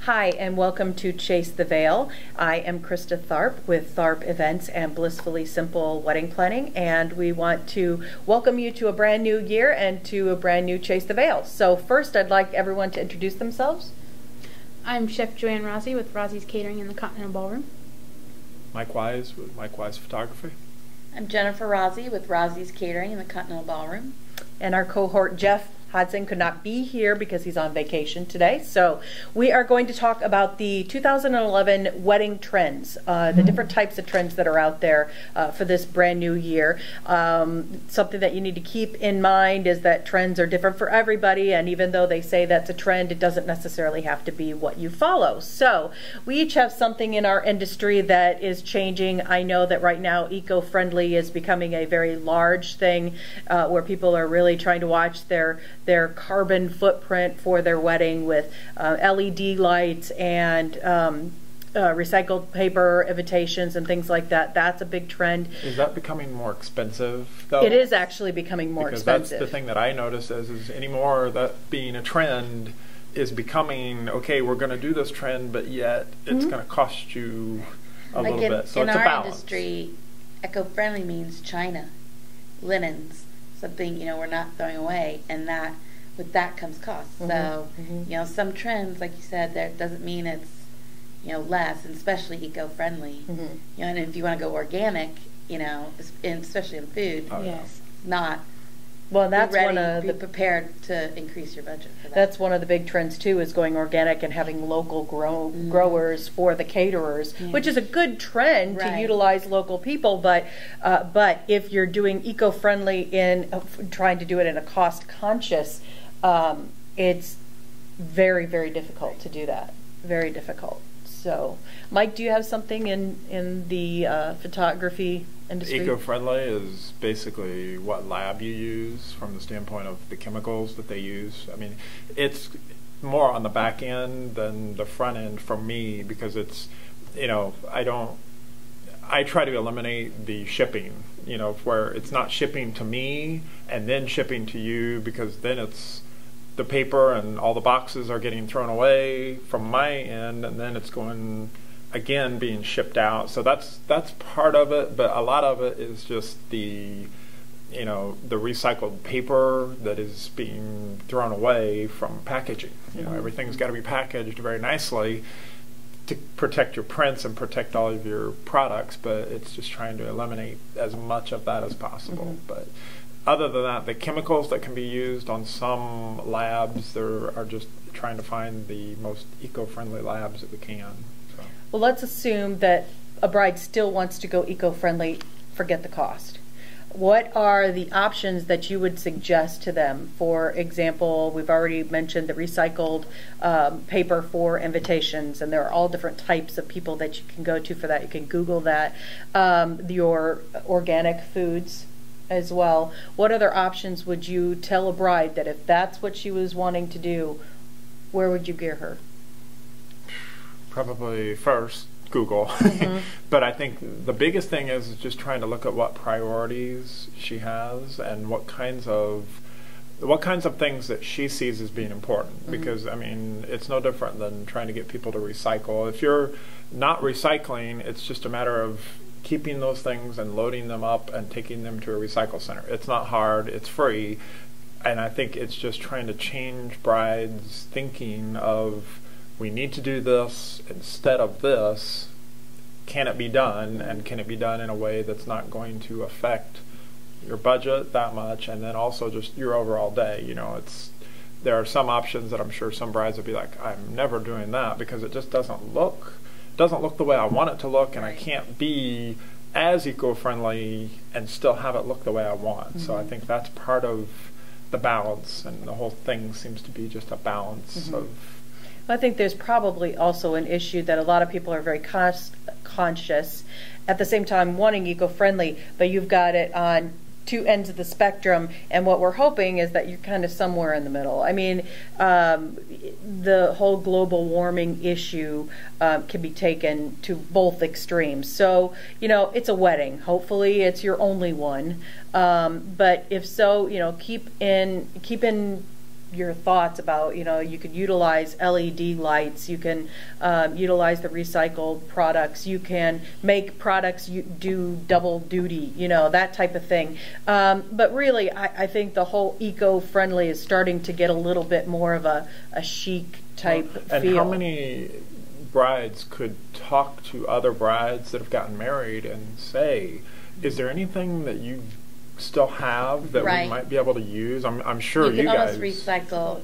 Hi, and welcome to Chase the Veil. I am Krista Tharp with Tharp Events and Blissfully Simple Wedding Planning, and we want to welcome you to a brand new year and to a brand new Chase the Veil. So first, I'd like everyone to introduce themselves. I'm Chef Joanne Rossi with Rossi's Catering in the Continental Ballroom. Mike Wise with Mike Wise Photography. I'm Jennifer Rossi with Rossi's Catering in the Continental Ballroom. And our cohort, Jeff Hodson, could not be here because he's on vacation today. So we are going to talk about the 2011 wedding trends, the different types of trends that are out there for this brand new year. Something that you need to keep in mind is that trends are different for everybody, and even though they say that's a trend, it doesn't necessarily have to be what you follow. So we each have something in our industry that is changing. I know that right now eco-friendly is becoming a very large thing where people are really trying to watch their carbon footprint for their wedding with LED lights and recycled paper invitations and things like that. That's a big trend. Is that becoming more expensive, though? It is actually becoming more expensive. That's the thing that I notice is anymore that being a trend is becoming, okay, we're going to do this trend, but yet it's going to cost you a little bit. So in it's a our balance. industry, eco-friendly means China, linens, something we're not throwing away, and that with that comes cost. So some trends, like you said, that doesn't mean it's less, and especially eco-friendly. And if you want to go organic, especially in food, Yes, not. well, that's be ready, one of be the prepared to increase your budget for that. That's one of the big trends too, is going organic and having local growers for the caterers, which is a good trend to utilize local people. But if you're doing eco-friendly in trying to do it in a cost-conscious, it's very, very difficult to do that. Very difficult. So, Mike, do you have something in the photography industry? Eco-friendly is basically what lab you use from the standpoint of the chemicals that they use. I mean, it's more on the back end than the front end for me, because it's, I try to eliminate the shipping, where it's not shipping to me and then shipping to you, because then it's the paper and all the boxes are getting thrown away from my end, and then it's going again being shipped out. So that's part of it, but a lot of it is just the the recycled paper that is being thrown away from packaging. Everything's got to be packaged very nicely to protect your prints and protect all of your products, but it's just trying to eliminate as much of that as possible. But other than that, the chemicals that can be used on some labs, are just trying to find the most eco-friendly labs that we can. So. Well, let's assume that a bride still wants to go eco-friendly, forget the cost. What are the options that you would suggest to them? For example, we've already mentioned the recycled paper for invitations, and there are all different types of people that you can go to for that. You can Google that. Your organic foods as well. What other options would you tell a bride that if that's what she was wanting to do, where would you gear her? Probably first Google. But I think the biggest thing is just trying to look at what priorities she has and what kinds of things that she sees as being important. Because I mean, it's no different than trying to get people to recycle. If you're not recycling, it's just a matter of keeping those things and loading them up and taking them to a recycle center. It's not hard, it's free, and I think it's just trying to change brides' thinking of, we need to do this instead of this. Can it be done, and can it be done in a way that's not going to affect your budget that much, and then also just your overall day? There are some options that I'm sure some brides would be like, I'm never doing that because it just doesn't look the way I want it to look, and I can't be as eco-friendly and still have it look the way I want. So I think that's part of the balance, and the whole thing seems to be just a balance of. I think there's probably also an issue that a lot of people are very cost conscious, at the same time wanting eco-friendly, but you've got it on two ends of the spectrum, and what we're hoping is that you're kind of somewhere in the middle. I mean, the whole global warming issue can be taken to both extremes. So, it's a wedding. Hopefully it's your only one. But if so, keep in your thoughts about, you could utilize LED lights, you can utilize the recycled products, you can make products you do double duty, that type of thing. But really, I think the whole eco-friendly is starting to get a little bit more of a chic type and feel. How many brides could talk to other brides that have gotten married and say, is there anything that you still have that we might be able to use? I'm sure you guys almost recycle,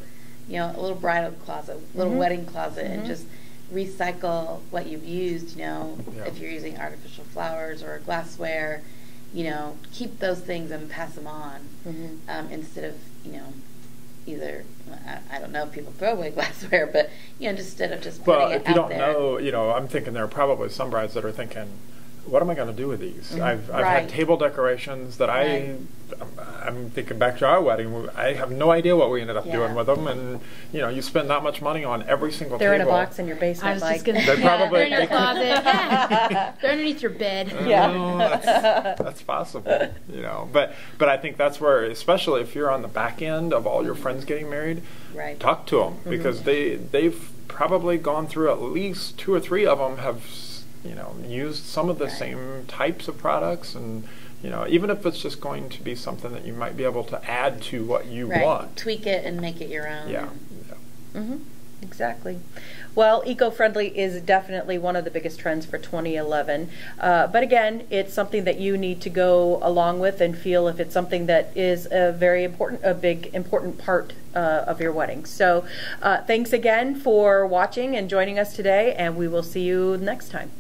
a little bridal closet, little wedding closet, and just recycle what you've used. If you're using artificial flowers or glassware, keep those things and pass them on instead of either, I don't know if people throw away glassware, but just instead of just putting it out there. Well, if you don't know, I'm thinking there are probably some brides that are thinking, what am I going to do with these? I've had table decorations that I'm thinking back to our wedding. I have no idea what we ended up doing with them, and you spend that much money on every single They're table. in a box in your basement. I was just going to They say, probably- they're in your closet. Yeah. They're underneath your bed. That's possible, But I think that's where, especially if you're on the back end of all your friends getting married, talk to them because they've probably gone through at least 2 or 3 of them have used some of the same types of products, and even if it's just going to be something that you might be able to add to what you want, tweak it and make it your own. Exactly. Well, eco-friendly is definitely one of the biggest trends for 2011. But again, it's something that you need to go along with and feel if it's something that is a big important part of your wedding. So thanks again for watching and joining us today, and we will see you next time.